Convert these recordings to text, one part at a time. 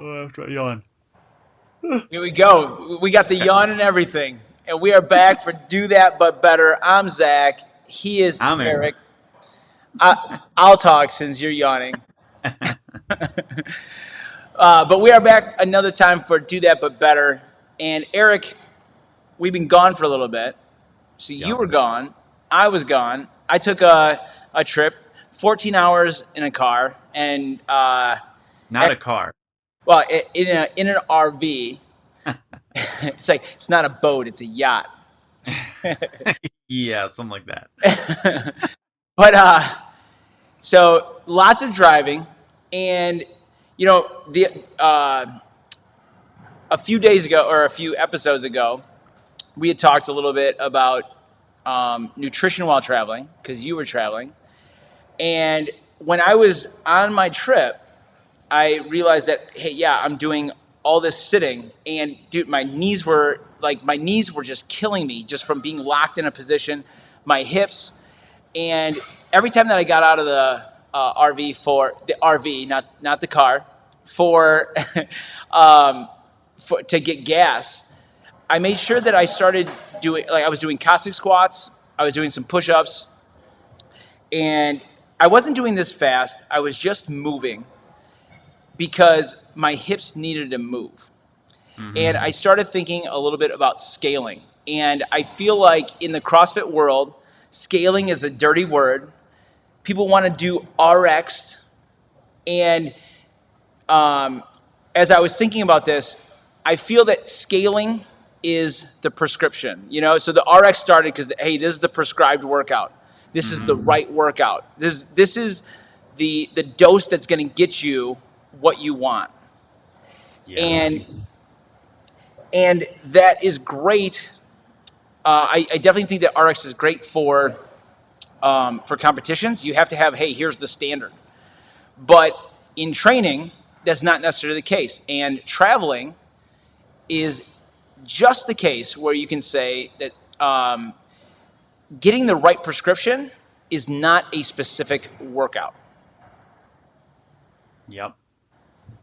After I yawn. Here we go. We got the yawn and everything. And we are back for Do That But Better. I'm Zach. He is I'm Eric. Eric. I'll talk since you're yawning. But we are back another time for Do That But Better. And Eric, we've been gone for a little bit. So you Yep. were gone. I was gone. I took a trip, 14 hours in a car, and Not a car. well, in an RV. It's like it's not a boat; it's a yacht. Yeah, something like that. But so lots of driving, and the a few days ago or a few episodes ago, we had talked a little bit about nutrition while traveling because you were traveling, and when I was on my trip, I realized that hey, yeah, I'm doing all this sitting, and dude, my knees were just killing me just from being locked in a position, my hips, and every time that I got out of the RV, not the car, for, to get gas, I made sure that I started doing I was doing Cossack squats, I was doing some push-ups, and I wasn't doing this fast. I was just moving because my hips needed to move. And Mm-hmm. I started thinking a little bit about scaling. And I feel like in the CrossFit world, scaling is a dirty word. People want to do RX. And as I was thinking about this, I feel that scaling is the prescription. So the RX started because hey, this is the prescribed workout. This is the Mm-hmm. right workout. This is the dose that's going to get you what you want. Yes. And that is great. I definitely think that RX is great for competitions. You have to have, hey, here's the standard. But in training, that's not necessarily the case. And traveling is just the case where you can say that getting the right prescription is not a specific workout. Yep.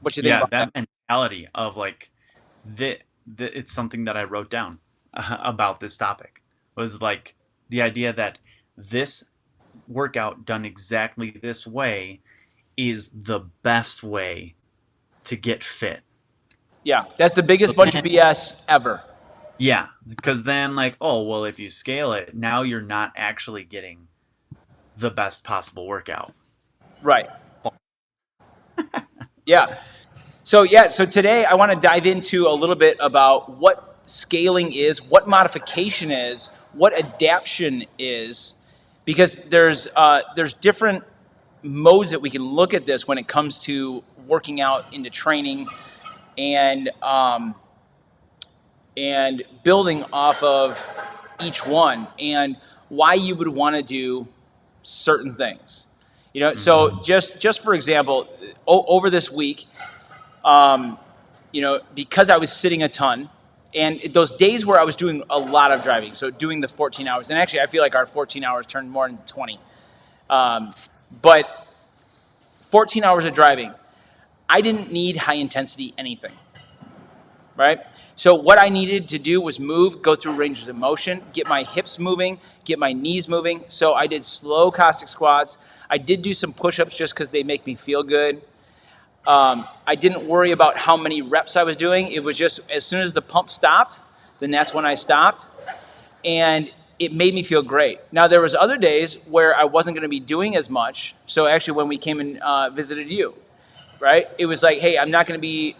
What you think Yeah, about that? that mentality of like it's something that I wrote down about this topic was like the idea that this workout done exactly this way is the best way to get fit. Yeah, that's the biggest But bunch of then, BS ever. yeah, because then like, oh, well, if you scale it, now you're not actually getting the best possible workout. Right. Yeah. So today I want to dive into a little bit about what scaling is, what modification is, what adaptation is, because there's different modes that we can look at this when it comes to working out into training and and building off of each one and why you would want to do certain things. So Mm-hmm. just for example, over this week, because I was sitting a ton, and those days where I was doing a lot of driving, so doing the 14 hours, and actually I feel like our 14 hours turned more into 20, but 14 hours of driving, I didn't need high intensity anything, right? So what I needed to do was move, go through ranges of motion, get my hips moving, get my knees moving. So I did slow Cossack squats. I did do some push-ups just because they make me feel good. I didn't worry about how many reps I was doing. It was just as soon as the pump stopped, then that's when I stopped, and it made me feel great. Now there was other days where I wasn't going to be doing as much. So actually, when we came and visited you, right, it was like, hey, I'm not going to be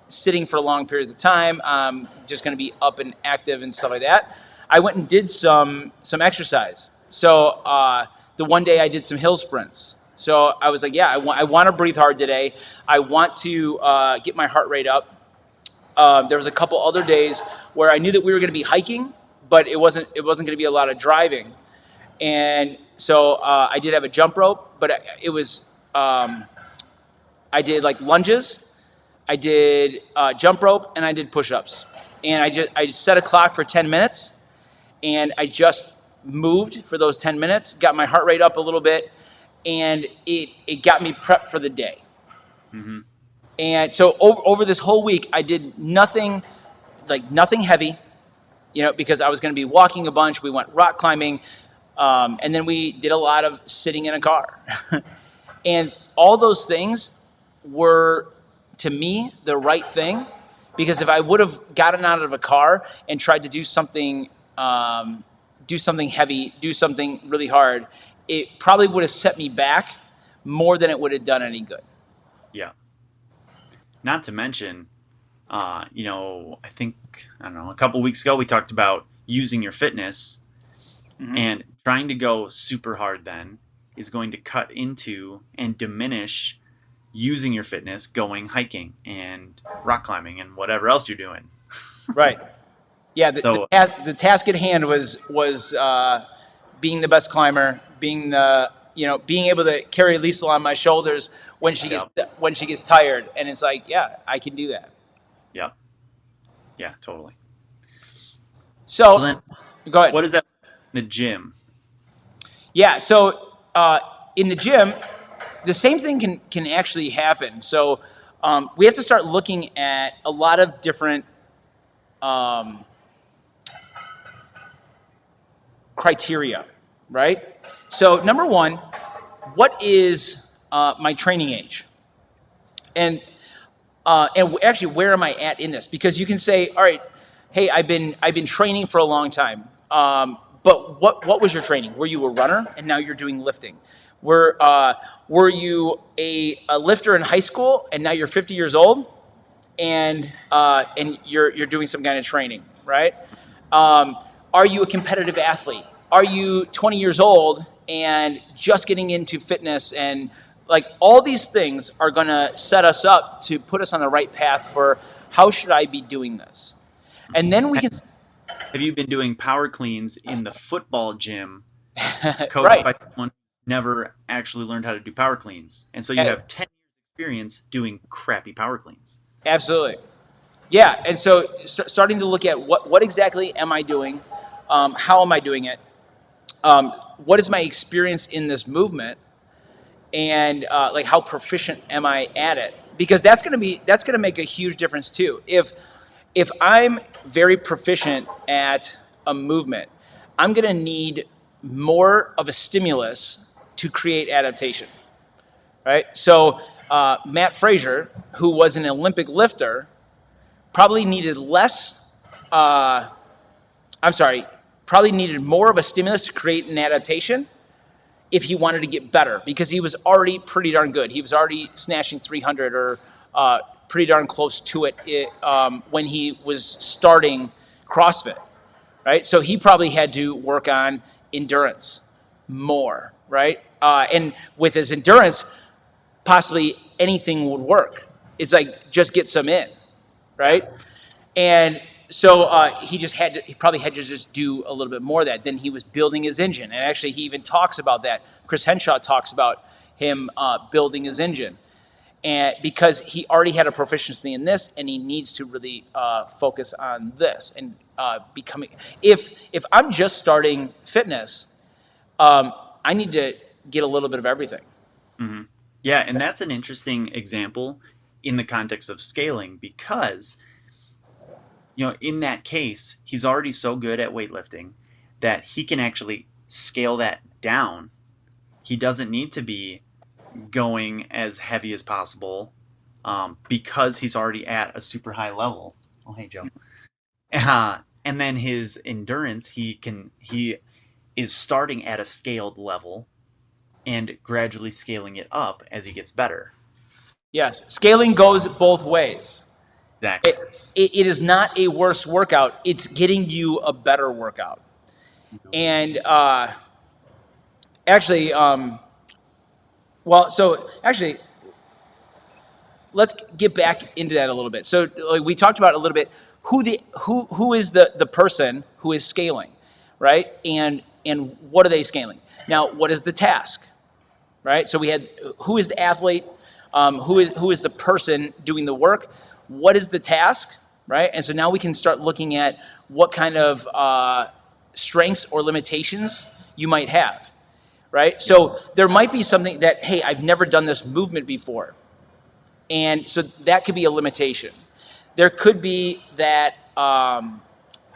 sitting for long periods of time. I'm just going to be up and active and stuff like that. I went and did some exercise. So the one day I did some hill sprints. So I was like, yeah, I want to breathe hard today. I want to get my heart rate up. There was a couple other days where I knew that we were going to be hiking, but it wasn't going to be a lot of driving. And so I did have a jump rope, but it was I did like lunges, I did jump rope, and I did push-ups. And I just set a clock for 10 minutes, and I just moved for those 10 minutes, got my heart rate up a little bit, and it got me prepped for the day. Mm-hmm. And so over this whole week, I did nothing, like nothing heavy, because I was going to be walking a bunch. We went rock climbing, and then we did a lot of sitting in a car. And all those things were, to me, the right thing, because if I would have gotten out of a car and tried to do something heavy, do something really hard, it probably would have set me back more than it would have done any good. Yeah. Not to mention, I think, I don't know, a couple weeks ago we talked about using your fitness, and trying to go super hard then is going to cut into and diminish using your fitness going hiking and rock climbing and whatever else you're doing. Right. Yeah. So, The task at hand was being the best climber, being able to carry Lisa on my shoulders when she gets yep, when she gets tired, and it's like, yeah, I can do that. yep, yeah, totally. So So, then, go ahead. what is that in the gym? Yeah. So in the gym, the same thing can actually happen. So we have to start looking at a lot of different um, criteria, right? So number one, what is my training age? And actually, where am I at in this? Because you can say, all right, hey, I've been training for a long time. But what was your training? Were you a runner and now you're doing lifting? Were you a lifter in high school and now you're 50 years old and you're doing some kind of training, right? Are you a competitive athlete? Are you 20 years old and just getting into fitness? And like, all these things are going to set us up to put us on the right path for how should I be doing this? And then we can, Have you been doing power cleans in the football gym, coached right. by someone who never actually learned how to do power cleans? And so you have 10 years experience doing crappy power cleans. Absolutely. Yeah. And so starting to look at what exactly am I doing? How am I doing it? What is my experience in this movement? And like, how proficient am I at it? Because that's gonna make a huge difference too. If I'm very proficient at a movement, I'm gonna need more of a stimulus to create adaptation, right? So Matt Fraser, who was an Olympic lifter, probably needed less. I'm sorry, probably needed more of a stimulus to create an adaptation if he wanted to get better, because he was already pretty darn good. He was already snatching 300 or pretty darn close to it, when he was starting CrossFit, right? So he probably had to work on endurance more, right? And with his endurance, possibly anything would work. It's like, just get some in, Yeah. right? And so he probably had to just do a little bit more of that. Then he was building his engine. And actually, he even talks about that. Chris Henshaw talks about him building his engine. And because he already had a proficiency in this, and he needs to really focus on this and becoming. If I'm just starting fitness, I need to get a little bit of everything. Yeah, and that's an interesting example in the context of scaling because, in that case, he's already so good at weightlifting that he can actually scale that down. He doesn't need to be going as heavy as possible because he's already at a super high level. Oh, hey, Joe. And then his endurance, he is starting at a scaled level and gradually scaling it up as he gets better. Yes, scaling goes both ways. Exactly. It is not a worse workout. It's getting you a better workout. And actually, so actually, let's get back into that a little bit. So like, we talked about a little bit who is the person who is scaling, right? And what are they scaling? Now, what is the task, right? So we had, who is the athlete, who is the person doing the work, what is the task, right? And so now we can start looking at what kind of strengths or limitations you might have, right? So there might be something that, hey, I've never done this movement before. And so that could be a limitation. There could be that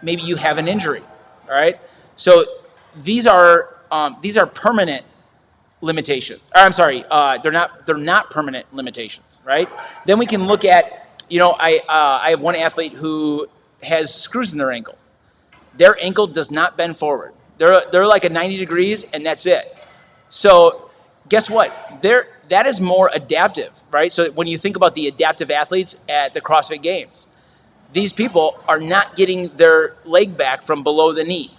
maybe you have an injury, all right? So these are permanent limitations. Or, I'm sorry, they're not permanent limitations, right? Then we can look at, I have one athlete who has screws in their ankle. Their ankle does not bend forward. They're like a 90 degrees, and that's it. So guess what? That is more adaptive, right? So when you think about the adaptive athletes at the CrossFit Games, these people are not getting their leg back from below the knee,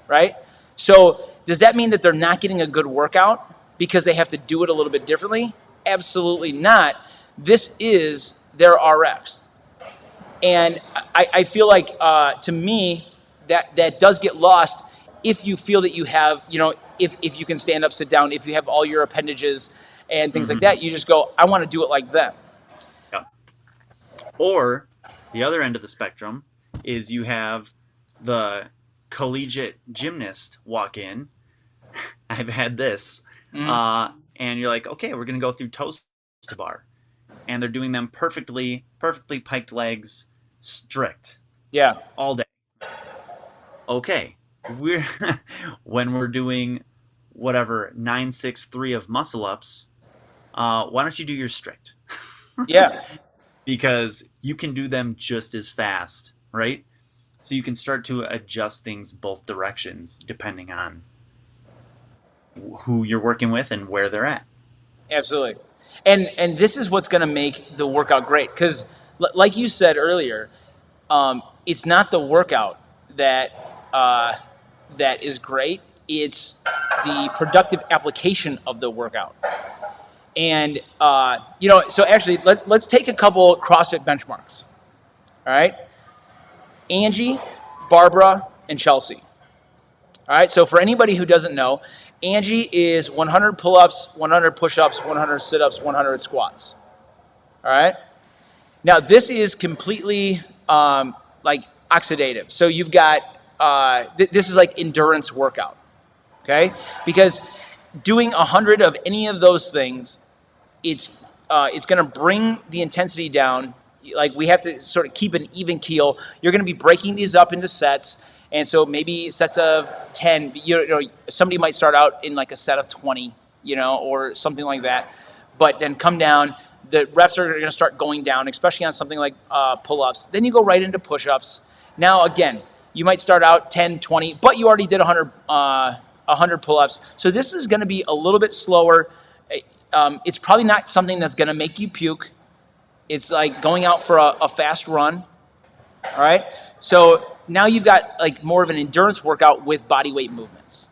right? So does that mean that they're not getting a good workout because they have to do it a little bit differently? Absolutely not. This is their RX. And I feel like, to me, that does get lost if you feel that you have, if you can stand up, sit down, if you have all your appendages and things like that, you just go, I want to do it like them. Yeah. Or the other end of the spectrum is you have the collegiate gymnast walk in. I've had this. And you're like, okay, we're going to go through toes to bar. And they're doing them perfectly piked legs, strict. Yeah. All day. Okay. When we're doing whatever 963 of muscle ups, why don't you do your strict? Yeah. Because you can do them just as fast, right? So you can start to adjust things both directions depending on who you're working with and where they're at. Absolutely. And this is what's going to make the workout great, because like you said earlier, it's not the workout that is great. It's the productive application of the workout. And so actually, let's take a couple CrossFit benchmarks. All right, Angie, Barbara, and Chelsea. All right. So for anybody who doesn't know, Angie is 100 pull-ups, 100 push-ups, 100 sit-ups, 100 squats. All right. Now this is completely like oxidative. So you've got this is like endurance workout. Okay, because doing 100 of any of those things, it's going to bring the intensity down. Like we have to sort of keep an even keel. You're going to be breaking these up into sets. And so maybe sets of 10, somebody might start out in like a set of 20, or something like that. But then come down, the reps are going to start going down, especially on something like pull-ups. Then you go right into push-ups. Now, again, you might start out 10, 20, but you already did 100 pull-ups. So this is going to be a little bit slower. It's probably not something that's going to make you puke. It's like going out for a fast run. All right? So now you've got like more of an endurance workout with body weight movements,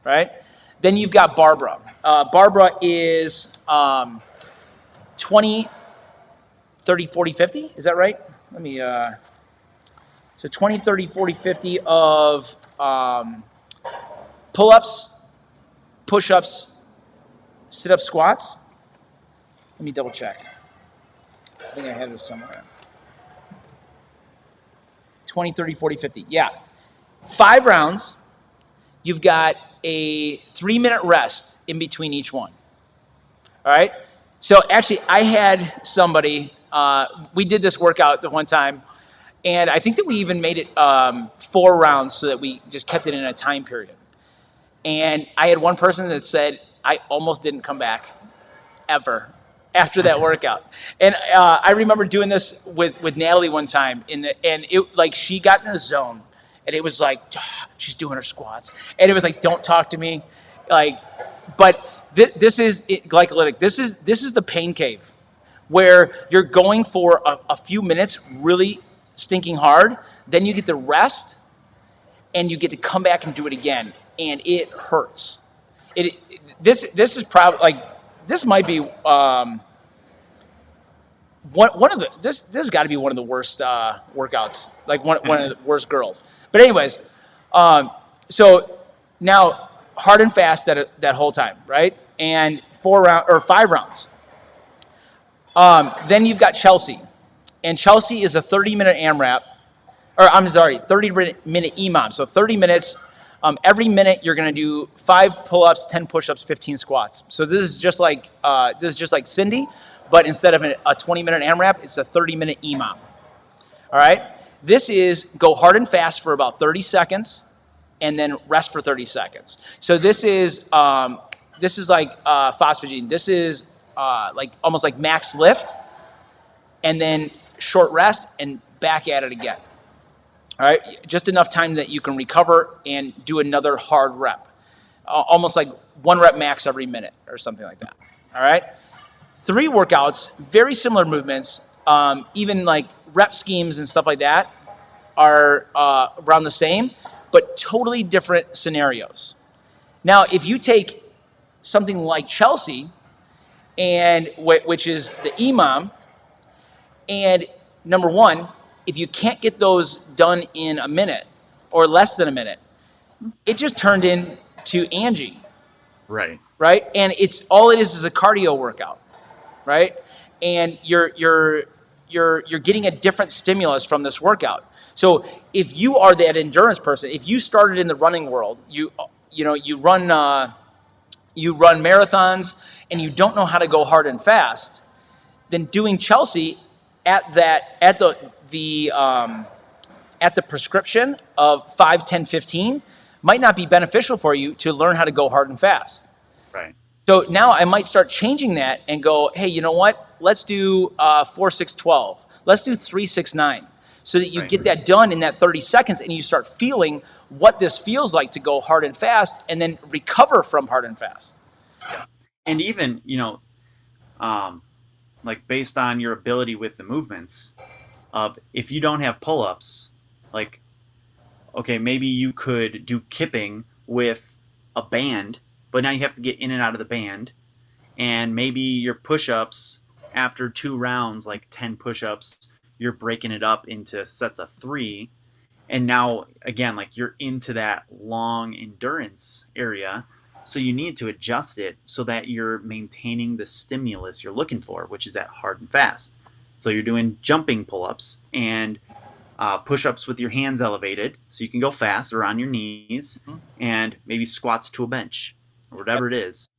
right? Then you've got Barbara. Barbara is 20, 30, 40, 50. Is that right? Let me, so 20, 30, 40, 50 of pull-ups, push-ups, sit-up squats. Let me double check. I think I have this somewhere. 20, 30, 40, 50. Yeah. 5 rounds. You've got a 3-minute rest in between each one. All right? So actually, I had somebody, we did this workout the one time, and I think that we even made it 4 rounds so that we just kept it in a time period. And I had one person that said, I almost didn't come back ever after that workout. And I remember doing this with Natalie one time, and it like she got in a zone, and it was like she's doing her squats, and it was like, don't talk to me, like. But this is glycolytic. This is the pain cave, where you're going for a few minutes really stinking hard, then you get to rest, and you get to come back and do it again, and it hurts. This is probably like. This might be one of the this has got to be one of the worst workouts, like one of the worst girls. But anyways, so now hard and fast that whole time, right? And 5 rounds. Then you've got Chelsea, and Chelsea is a 30-minute AMRAP, or I'm sorry, 30-minute EMOM. So 30 minutes. Every minute you're going to do 5 pull-ups, 10 push-ups, 15 squats. So this is just like Cindy, but instead of a 20-minute AMRAP, it's a 30-minute EMOM. All right? This is go hard and fast for about 30 seconds and then rest for 30 seconds. So this is like phosphagene. This is like almost like max lift and then short rest and back at it again. All right? Just enough time that you can recover and do another hard rep. Almost like 1 rep max every minute or something like that. All right? 3 workouts, very similar movements, even like rep schemes and stuff like that are around the same, but totally different scenarios. Now, if you take something like Chelsea, and which is the EMOM, and number one, if you can't get those done in a minute or less than a minute, it just turned into Angie, Right. right? And it's all it is a cardio workout, right? And you're getting a different stimulus from this workout. So if you are that endurance person, if you started in the running world, you run marathons and you don't know how to go hard and fast, then doing Chelsea at the prescription of 5, 10, 15 might not be beneficial for you to learn how to go hard and fast. Right. So now I might start changing that and go, hey, you know what? Let's do 4, 6, 12. Let's do 3, 6, 9. So that you get that done in that 30 seconds and you start feeling what this feels like to go hard and fast and then recover from hard and fast. Yeah. And even, like based on your ability with the movements, if you don't have pull-ups, like, okay, maybe you could do kipping with a band, but now you have to get in and out of the band. And maybe your push-ups, after 2 rounds, like 10 push-ups, you're breaking it up into sets of 3. And now, again, like you're into that long endurance area. So you need to adjust it so that you're maintaining the stimulus you're looking for, which is that hard and fast. So you're doing jumping pull-ups and push-ups with your hands elevated so you can go fast or on your knees, and maybe squats to a bench or whatever it is.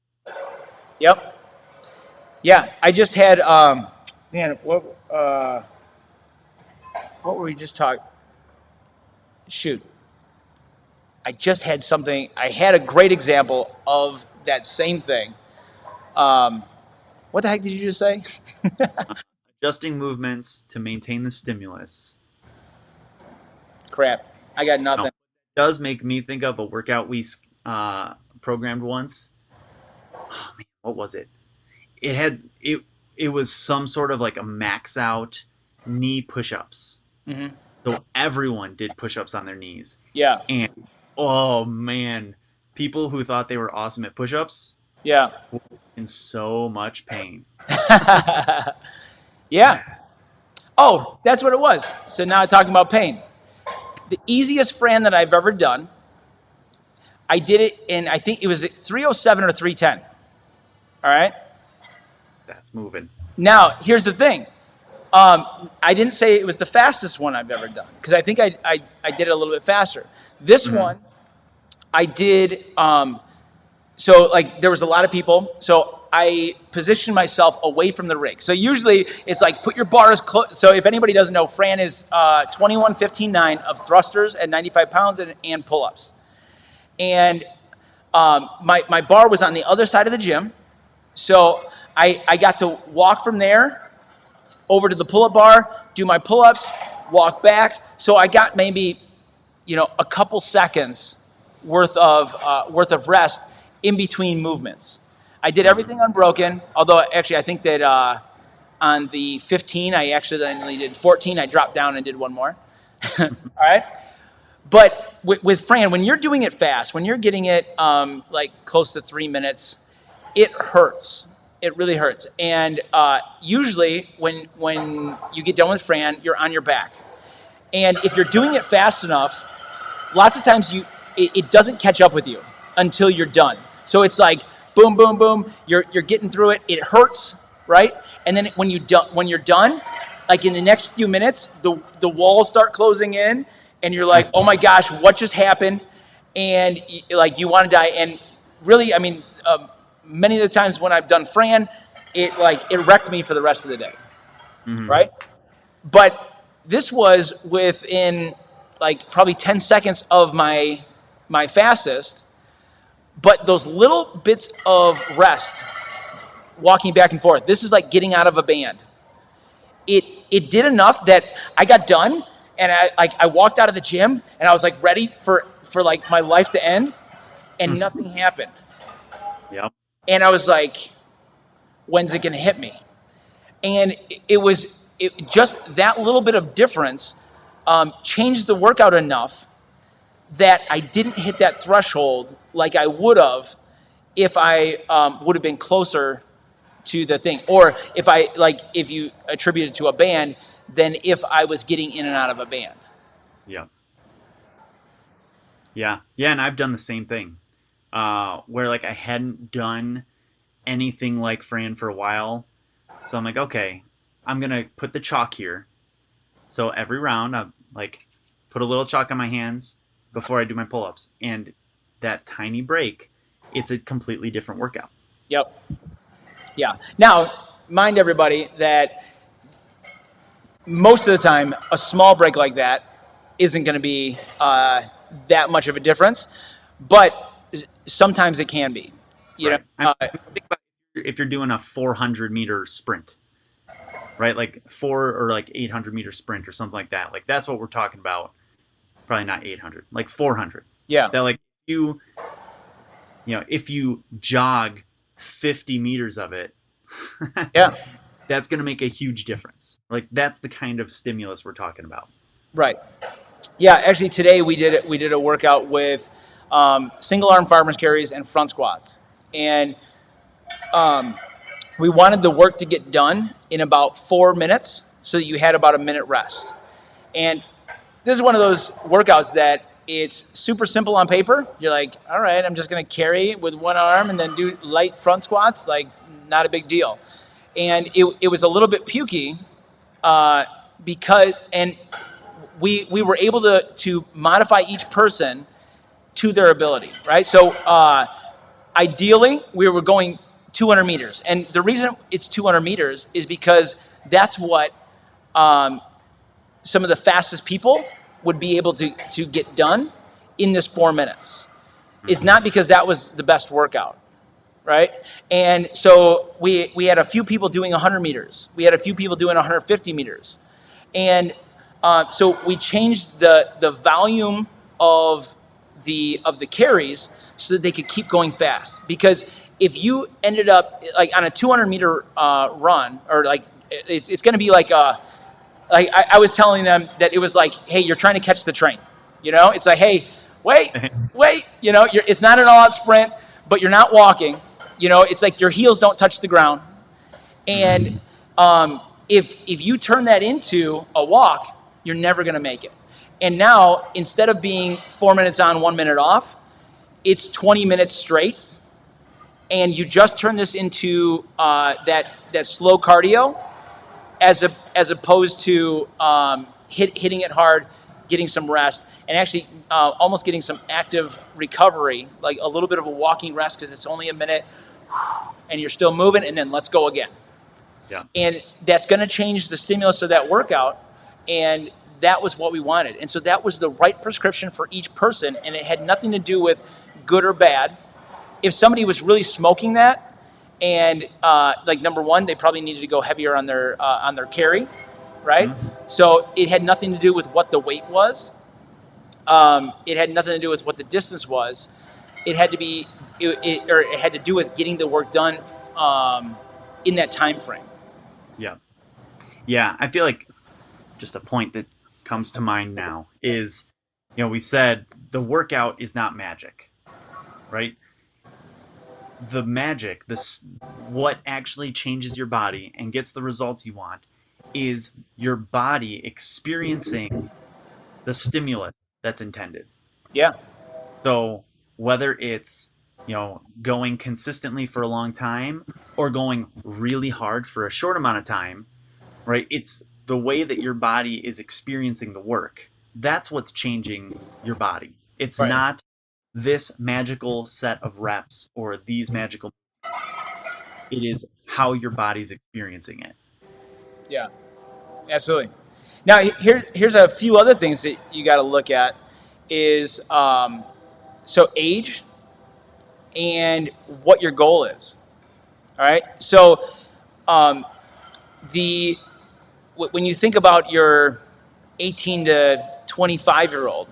Yep. Yeah, I just had, what were we just talking? Shoot. I just had something, I had a great example of that same thing. What the heck did you just say? Adjusting movements to maintain the stimulus. Crap. I got nothing. It does make me think of a workout we programmed once. Oh man, what was it? It was some sort of like a max out knee push-ups. Mm-hmm. So everyone did push-ups on their knees. Yeah. And oh man, people who thought they were awesome at push-ups, yeah, were in so much pain. Yeah. Oh, that's what it was. So now I'm talking about pain. The easiest Fran that I've ever done, I did it in, I think it was 307 or 310. All right? That's moving. Now, here's the thing. I didn't say it was the fastest one I've ever done because I think I did it a little bit faster. This one, I did, so like there was a lot of people. So I positioned myself away from the rig. So usually it's like put your bars close. So if anybody doesn't know, Fran is 21, 15, 9 of thrusters at 95 pounds and pull-ups. And my bar was on the other side of the gym. So I got to walk from there over to the pull-up bar, do my pull-ups, walk back. So I got maybe, a couple seconds worth of rest in between movements. I did everything unbroken, although actually I think that on the 15, I accidentally did 14. I dropped down and did one more. All right? But with Fran, when you're doing it fast, when you're getting it like close to 3 minutes, it hurts. It really hurts. And usually when you get done with Fran, you're on your back. And if you're doing it fast enough, lots of times it doesn't catch up with you until you're done. So it's like boom, boom, boom. You're getting through it. It hurts, right? And then when you're done, like in the next few minutes, the walls start closing in, and you're like, oh my gosh, what just happened? And like you want to die. And really, I mean, many of the times when I've done Fran, it wrecked me for the rest of the day, Hmm. right? But this was within like probably 10 seconds of my fastest. But those little bits of rest, walking back and forth, this is like getting out of a band. It did enough that I got done, and I walked out of the gym and I was like ready for like my life to end, and nothing happened. Yep. And I was like, when's it gonna hit me? And it was just that little bit of difference changed the workout enough that I didn't hit that threshold like I would have if I would have been closer to the thing, or if you attribute it to a band, than if I was getting in and out of a band. Yep. Yeah. Yeah. And I've done the same thing. Where like I hadn't done anything like Fran for a while. So I'm like, okay, I'm gonna put the chalk here. So every round, I like put a little chalk on my hands before I do my pull-ups, and that tiny break, it's a completely different workout. Yep. Yeah. Now, mind everybody that most of the time, a small break like that isn't going to be that much of a difference, but sometimes it can be. You know, Right. Think about if you're doing a 400-meter sprint, right? Like 800-meter sprint or something like that. Like that's what we're talking about. Probably not 800, like 400. yeah, That like if you jog 50 meters of it, yeah, that's going to make a huge difference. Like that's the kind of stimulus we're talking about. right. Yeah, actually, today we did a workout with single arm farmers carries and front squats, and we wanted the work to get done in about 4 minutes, so that you had about a minute rest. And this is one of those workouts that it's super simple on paper. You're like, all right, I'm just going to carry with one arm and then do light front squats, like not a big deal. And it was a little bit pukey uh, because, and we were able to modify each person to their ability, right? So ideally, we were going 200 meters. And the reason it's 200 meters is because that's what some of the fastest people would be able to get done in this 4 minutes. It's Hmm. not because that was the best workout, right? And so we had a few people doing 100 meters. We had a few people doing 150 meters. And so we changed the volume of the carries so that they could keep going fast. Because if you ended up like on a 200-meter run, or like it's going to be like I was telling them that it was like, hey, you're trying to catch the train. It's like, hey, wait. It's not an all-out sprint, but you're not walking. It's like your heels don't touch the ground. Hmm. And if you turn that into a walk, you're never going to make it. And now, instead of being 4 minutes on, 1 minute off, it's 20 minutes straight. And you just turn this into that slow cardio, as opposed to hitting it hard, getting some rest, and actually almost getting some active recovery, like a little bit of a walking rest because it's only a minute, and you're still moving, and then let's go again. Yeah. And that's going to change the stimulus of that workout, and that was what we wanted. And so that was the right prescription for each person, and it had nothing to do with good or bad. If somebody was really smoking that, and like number one, they probably needed to go heavier on their carry, right? Hmm. So it had nothing to do with what the weight was. It had nothing to do with what the distance was. It had to be, or it had to do with getting the work done in that time frame. Yeah. Yeah. I feel like just a point that comes to mind now is, we said the workout is not magic, right? The magic, what actually changes your body and gets the results you want is your body experiencing the stimulus that's intended. Yeah, So whether it's, going consistently for a long time or going really hard for a short amount of time, right? It's the way that your body is experiencing the work. That's what's changing your body. It's right. not this magical set of reps or these magical. It is how your body's experiencing it. Yeah, absolutely. Now, here's a few other things that you got to look at is so age and what your goal is. All right. So um, the when you think about your 18 to 25-year-old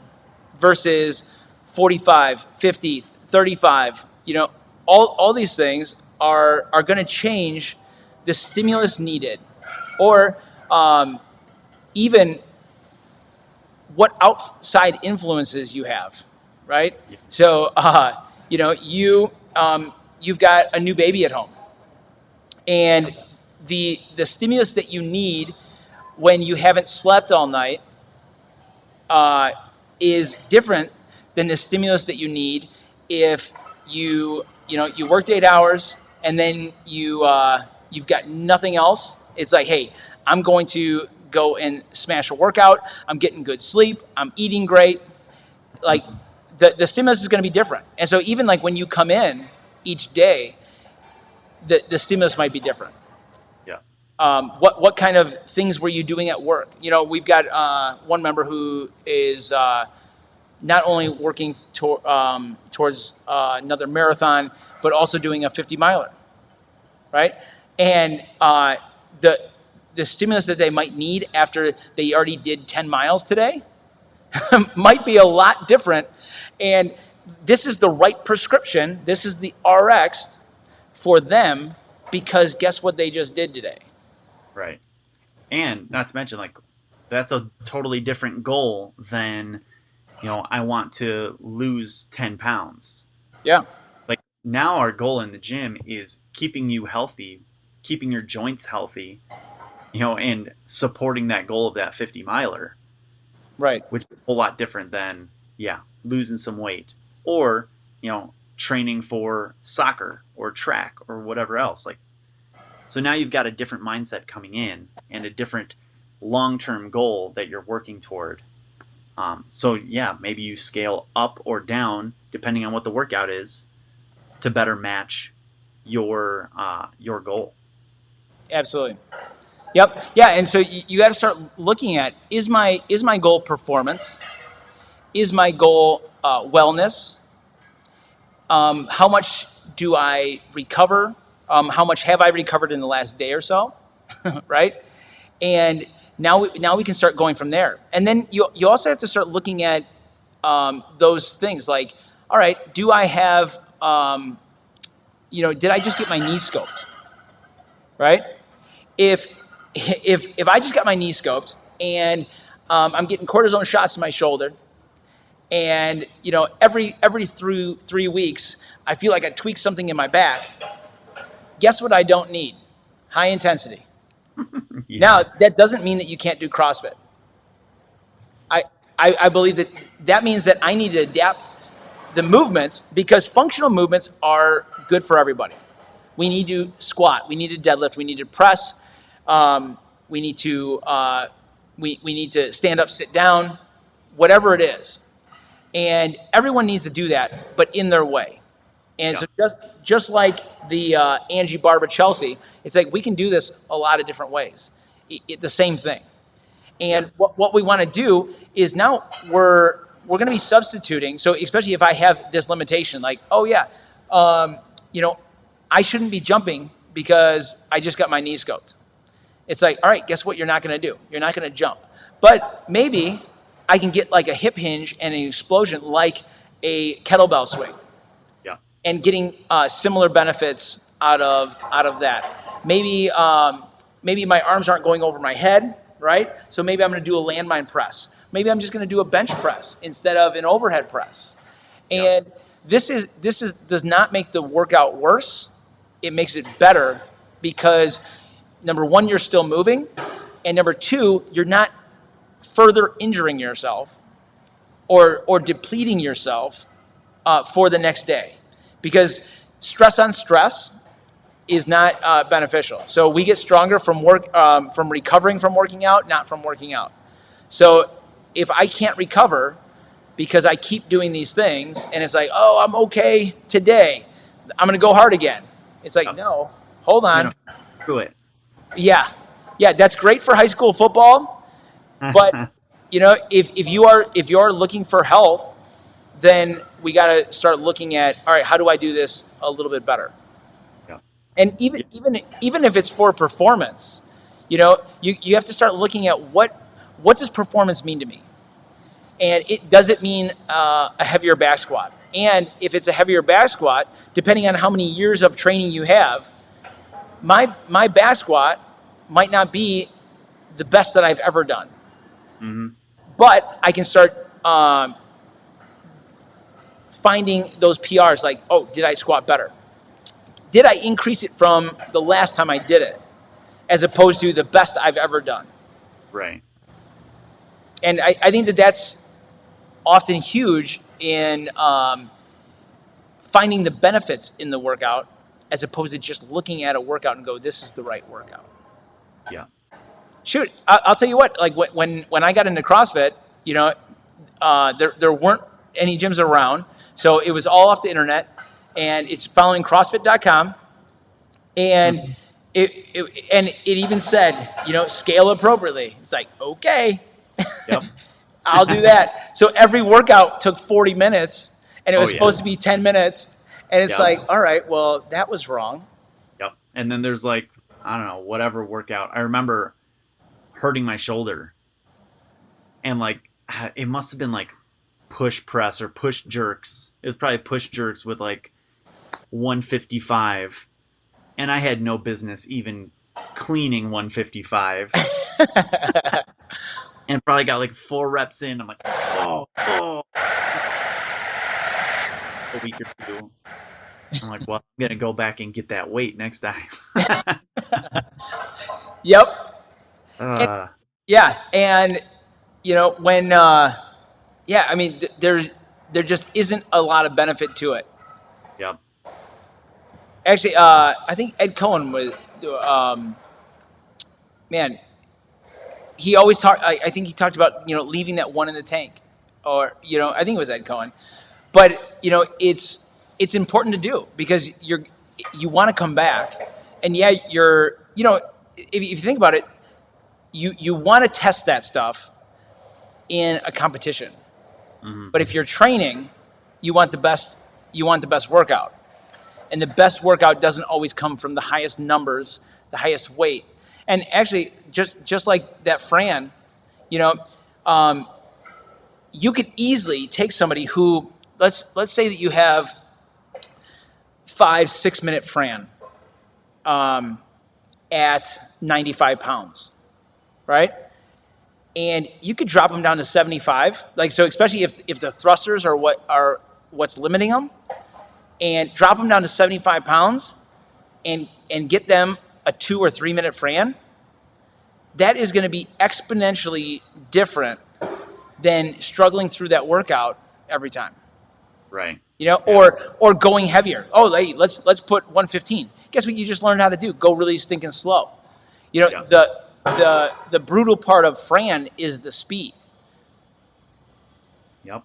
versus 45, 50, 35, all these things are going to change the stimulus needed, or even what outside influences you have, right? Yeah. So, you've got a new baby at home, and the stimulus that you need when you haven't slept all night uh, is different than the stimulus that you need if you worked 8 hours and then you've got nothing else. It's like, hey, I'm going to go and smash a workout. I'm getting good sleep. I'm eating great. Like Mhm. the stimulus is going to be different. And so even like when you come in each day, the stimulus might be different. Yeah. What kind of things were you doing at work? We've got one member who is not only working towards another marathon, but also doing a 50 miler, right? And the the stimulus that they might need after they already did 10 miles today might be a lot different. And this is the right prescription. This is the RX for them because guess what they just did today? Right. And not to mention, like, that's a totally different goal than, I want to lose 10 pounds. Yeah, Like, now our goal in the gym is keeping you healthy, keeping your joints healthy, and supporting that goal of that 50 miler, right. which is a whole lot different than, yeah, losing some weight or, training for soccer or track or whatever else. Like, so now you've got a different mindset coming in and a different long-term goal that you're working toward. So yeah, maybe you scale up or down depending on what the workout is to better match your goal. Absolutely. Yep. Yeah. And so you got to start looking at is my goal performance? Is my goal wellness? How much do I recover? How much have I recovered in the last day or so? Right. And now we can start going from there. And then you also have to start looking at those things like, all right, do I have did I just get my knee scoped? Right. If I just got my knee scoped and I'm getting cortisone shots in my shoulder, and every through 3 weeks I feel like I tweak something in my back. Guess what? I don't need high intensity. Yeah. Now that doesn't mean that you can't do CrossFit. I I believe that means that I need to adapt the movements because functional movements are good for everybody. We need to squat. We need to deadlift. We need to press. We need to we need to stand up, sit down, whatever it is, and everyone needs to do that, but in their way. And Yeah. so just like the Angie Barbara Chelsea, it's like we can do this a lot of different ways. The same thing. Yeah. And what we want to do is now we're going to be substituting. So especially if I have this limitation, like, oh yeah, um, you know, I shouldn't be jumping because I just got my knee scoped. It's like, all right, guess what? You're not going to do. You're not going to jump. But maybe I can get like a hip hinge and an explosion like a kettlebell swing Yeah. and getting similar benefits out of that. Maybe my arms aren't going over my head, right? So maybe I'm going to do a landmine press. Maybe I'm just going to do a bench press instead of an overhead press. Yeah. And this is does not make the workout worse. It makes it better because number one, you're still moving, and number two, you're not further injuring yourself or depleting yourself for the next day, because stress on stress is not beneficial. So we get stronger from recovering from working out, not from working out. So if I can't recover because I keep doing these things, and it's like, oh, I'm okay today, I'm going to go hard again. It's like, Yeah. no, hold You on. know, through it. Yeah, yeah, that's great for high school football, but if you are looking for health, then we got to start looking at, all right, how do I do this a little bit better? Yeah. And Yeah. even if it's for performance, you have to start looking at what does performance mean to me, and it does it mean a heavier back squat? And if it's a heavier back squat, depending on how many years of training you have, my back squat might not be the best that I've ever done, Hmm. but I can start finding those PRs like, oh, did I squat better? Did I increase it from the last time I did it, as opposed to the best I've ever done? Right. And I think that that's often huge in finding the benefits in the workout, as opposed to just looking at a workout and go, this is the right workout. Yeah. Shoot, I'll tell you what. Like when I got into CrossFit, there weren't any gyms around, so it was all off the internet, and it's following CrossFit.com, and it even said, scale appropriately. It's like, okay, Yep. I'll do that. So every workout took 40 minutes, and it Oh was yeah. supposed to be 10 minutes, and it's Yep. like, all right, well, that was wrong. Yep. And then there's like, I don't know, whatever workout. I remember hurting my shoulder, and like it must have been like push press or push jerks. It was probably push jerks with like 155, and I had no business even cleaning 155, and probably got like 4 reps in. I'm like, oh, a week or two. I'm like, well, I'm gonna go back and get that weight next time. Yep. And, uh, yeah, and when yeah, I mean, there just isn't a lot of benefit to it. yep. Actually, I think Ed Cohen was, um, man, he always talked. I think he talked about leaving that one in the tank, or I think it was Ed Cohen. But it's important to do because you want to come back, and yeah, if you think about it, you want to test that stuff in a competition. Hmm. But if you're training, you want the best. You want the best workout, and the best workout doesn't always come from the highest numbers, the highest weight. And actually, just like that Fran, you know, um, you could easily take somebody who let's say that you have 5 6 minute Fran at 95 pounds, right? And you could drop them down to 75, like so, especially if the thrusters are what's limiting them, and drop them down to 75 pounds, and get them a 2 or 3 minute Fran. That is going to be exponentially different than struggling through that workout every time. Right. Or going heavier. Oh, hey, let's put 115. Guess what you just learned how to do? Go really stinking slow. Yep. The brutal part of Fran is the speed. Yep.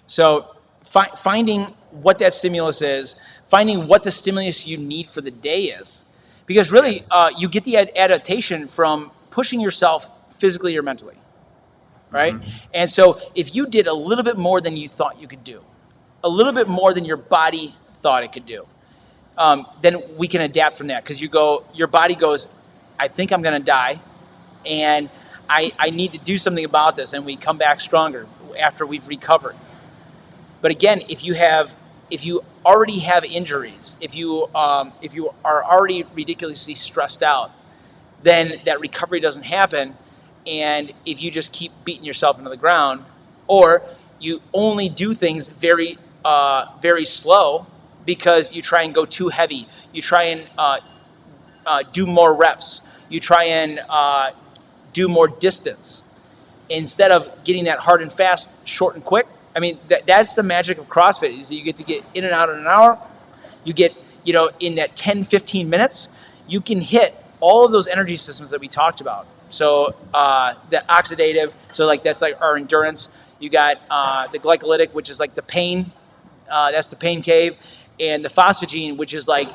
So finding what that stimulus is, finding what the stimulus you need for the day is, because really you get the adaptation from pushing yourself physically or mentally, right? Hmm. And so if you did a little bit more than you thought you could do, a little bit more than your body thought it could do, then we can adapt from that because your body goes, I think I'm going to die, and I need to do something about this, and we come back stronger after we've recovered. But again, if you already have injuries, if you are already ridiculously stressed out, then that recovery doesn't happen. And if you just keep beating yourself into the ground, or you only do things very slow because you try and go too heavy, you try and do more reps, you try and do more distance instead of getting that hard and fast, short and quick. I mean, that's the magic of CrossFit is that you get to get in and out in an hour. You get, in that 10, 15 minutes, you can hit all of those energy systems that we talked about. So the oxidative, so like that's like our endurance. You got the glycolytic, which is like the pain. That's the pain cave. And the phosphogene, which is like,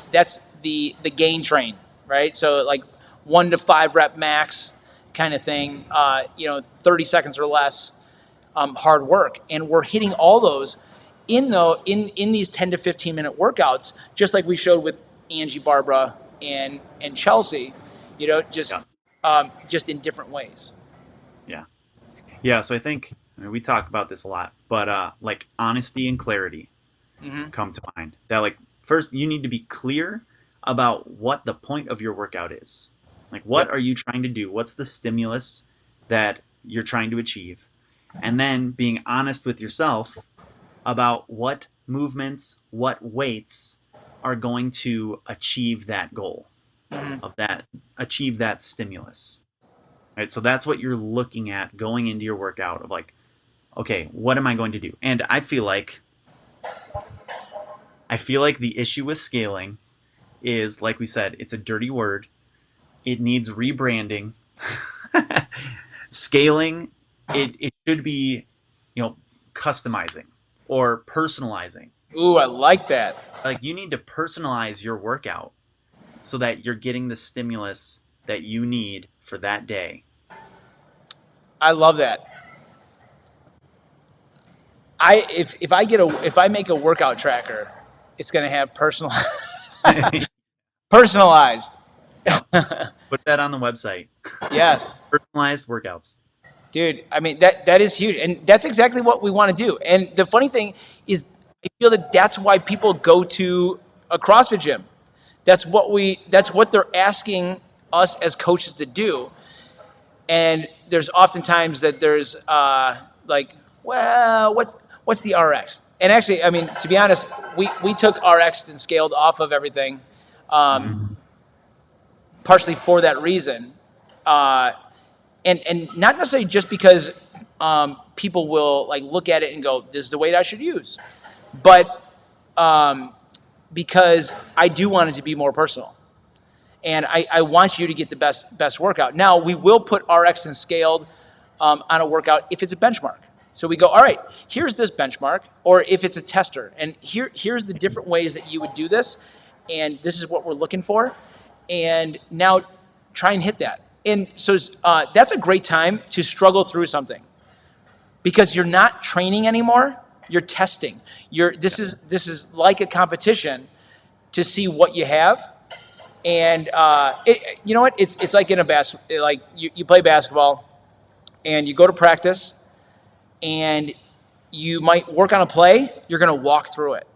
the gain train, right? So like 1 to 5 rep max kind of thing, 30 seconds or less, hard work. And we're hitting all those in these 10 to 15 minute workouts, just like we showed with Angie, Barbara, and Chelsea, Yeah. just in different ways. Yeah. Yeah. So I mean, we talk about this a lot, but like honesty and clarity come to mind. That like first you need to be clear about what the point of your workout is. Like what Yep. are you trying to do? What's the stimulus that you're trying to achieve? And then being honest with yourself about what movements, what weights are going to achieve that goal of that achieve that stimulus. Right? So that's what you're looking at going into your workout of like, okay, what am I going to do? And I feel like the issue with scaling is like we said, it's a dirty word. It needs rebranding. Scaling, it should be, customizing or personalizing. Ooh, I like that. Like you need to personalize your workout so that you're getting the stimulus that you need for that day. I love that. If I make a workout tracker, it's gonna have personalized. Yeah. Put that on the website. Yes. Personalized workouts. Dude, I mean that is huge, and that's exactly what we want to do. And the funny thing is, I feel that that's why people go to a CrossFit gym. That's what they're asking us as coaches to do. And there's oftentimes that there's like, well, what's the RX? And actually, I mean, to be honest, we took RX and scaled off of everything, partially for that reason. And not necessarily just because people will like look at it and go, "This is the weight I should use," but because I do want it to be more personal, and I want you to get the best workout. Now we will put RX and scaled on a workout if it's a benchmark. So we go, all right, here's this benchmark, or if it's a tester, and here's the different ways that you would do this, and this is what we're looking for, and now try and hit that. And so that's a great time to struggle through something because you're not training anymore. You're testing. This is like a competition to see what you have. And you know what? It's like in like you play basketball, and you go to practice, and you might work on a play. You're going to walk through it,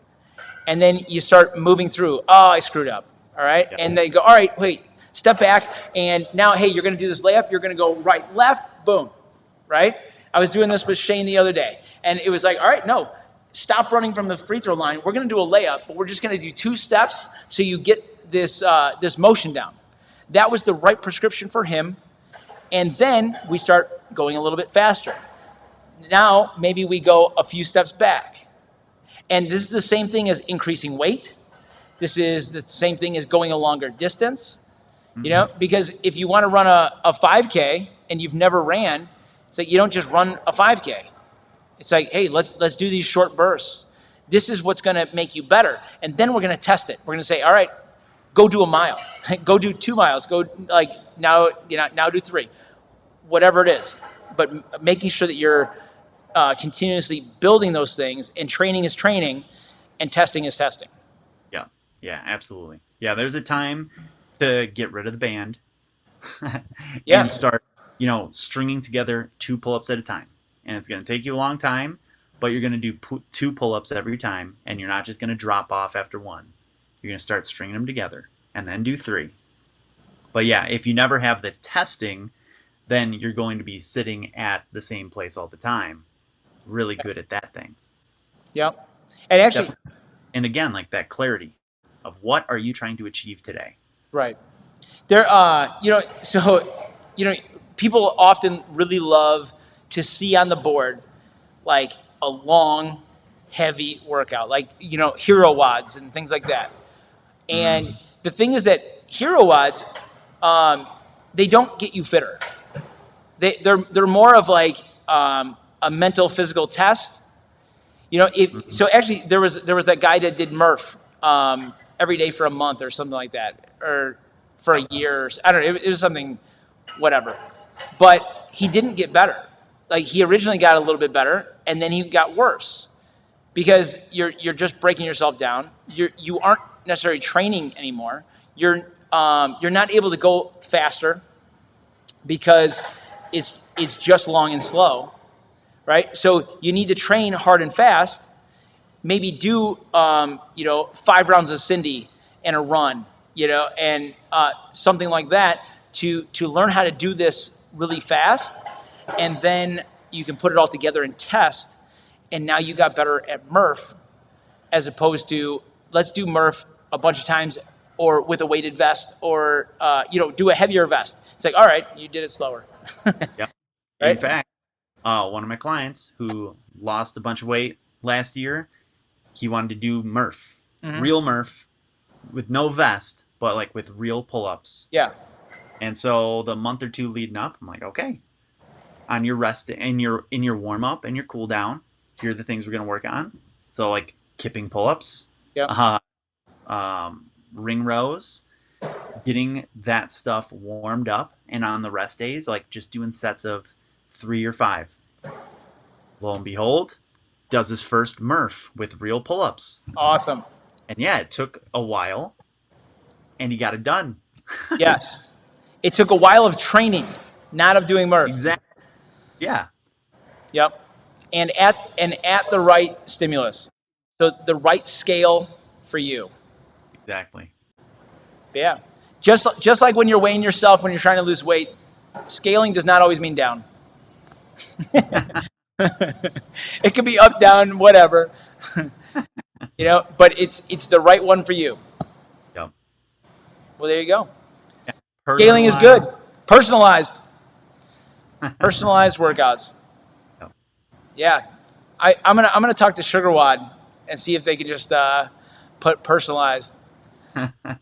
and then you start moving through. Oh, I screwed up. All right, and then you go. All right, wait. Step back, and now, hey, you're going to do this layup. You're going to go right, left, boom, right? I was doing this with Shane the other day, and it was like, all right, no, stop running from the free throw line. We're going to do a layup, but we're just going to do 2 steps so you get this motion down. That was the right prescription for him, and then we start going a little bit faster. Now, maybe we go a few steps back, and this is the same thing as increasing weight. This is the same thing as going a longer distance. Because if you want to run a 5K and you've never ran, it's like you don't just run a 5K. It's like, hey, let's do these short bursts. This is what's going to make you better. And then we're going to test it. We're going to say, all right, go do a mile. Go do 2 miles. Go like now do 3. Whatever it is. But making sure that you're continuously building those things, and training is training and testing is testing. Yeah. Yeah, absolutely. Yeah, there's a time to get rid of the band Yeah. and start, stringing together 2 pull-ups at a time. And it's going to take you a long time, but you're going to do 2 pull-ups every time, and you're not just going to drop off after 1. You're going to start stringing them together and then do 3. But yeah, if you never have the testing, then you're going to be sitting at the same place all the time. Really good at that thing. Yep. And actually, Definitely. And again, like that clarity of what are you trying to achieve today? right. There, people often really love to see on the board like a long, heavy workout, like, hero wads and things like that. And the thing is that hero wads, they don't get you fitter. They're more of like a mental physical test. So actually there was that guy that did Murph. every day for a month or something like that, or for a year. I don't know. It was something, whatever. But he didn't get better. Like, he originally got a little bit better, and then he got worse because you're just breaking yourself down. You aren't necessarily training anymore. You're not able to go faster because it's just long and slow, right? So you need to train hard and fast. Maybe do 5 rounds of Cindy and a run, and something like that to learn how to do this really fast, and then you can put it all together and test. And now you got better at Murph, as opposed to let's do Murph a bunch of times, or with a weighted vest, or do a heavier vest. It's like, all right, you did it slower. Yep. Right? In fact, one of my clients who lost a bunch of weight last year, he wanted to do Murph, real Murph, with no vest, but like with real pull-ups. Yeah. And so the month or two leading up, I'm like, okay, on your rest, in your warm up and your cool down, here are the things we're gonna work on. So like kipping pull-ups, Yeah. ring rows, getting that stuff warmed up, and on the rest days, like just doing sets of 3 or 5. Lo and behold, does his first Murph with real pull-ups. Awesome. And yeah, it took a while, and he got it done. Yes. It took a while of training, not of doing Murph. Exactly. Yeah. Yep. And at the right stimulus. So the right scale for you. Exactly. Yeah. Just like when you're weighing yourself when you're trying to lose weight, scaling does not always mean down. It could be up, down, whatever. But it's the right one for you. Yep. Well, there you go. Yeah. Scaling is good. Personalized. Personalized workouts. Yep. Yeah. I'm gonna talk to SugarWOD and see if they can just put personalized. But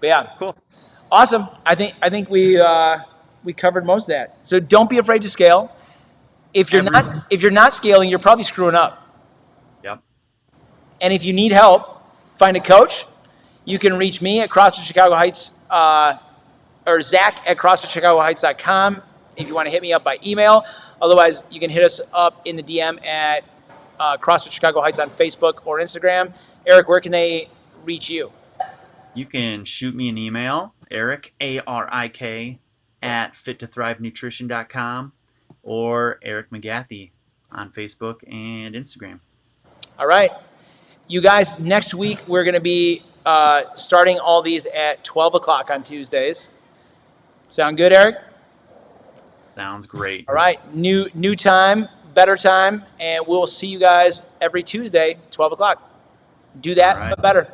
yeah. Cool. Awesome. I think we covered most of that. So don't be afraid to scale. If you're not scaling, you're probably screwing up. Yep. And if you need help, find a coach. You can reach me at CrossFit Chicago Heights or Zach at CrossFitChicagoHeights.com if you want to hit me up by email. Otherwise, you can hit us up in the DM at CrossFit Chicago Heights on Facebook or Instagram. Eric, where can they reach you? You can shoot me an email, Eric, ARIK, at fittothrivenutrition.com, or Eric McGathy on Facebook and Instagram. All right. You guys, next week we're going to be starting all these at 12 o'clock on Tuesdays. Sound good, Eric? Sounds great. All right. New time, better time, and we'll see you guys every Tuesday, 12 o'clock. Do that, All right. but better.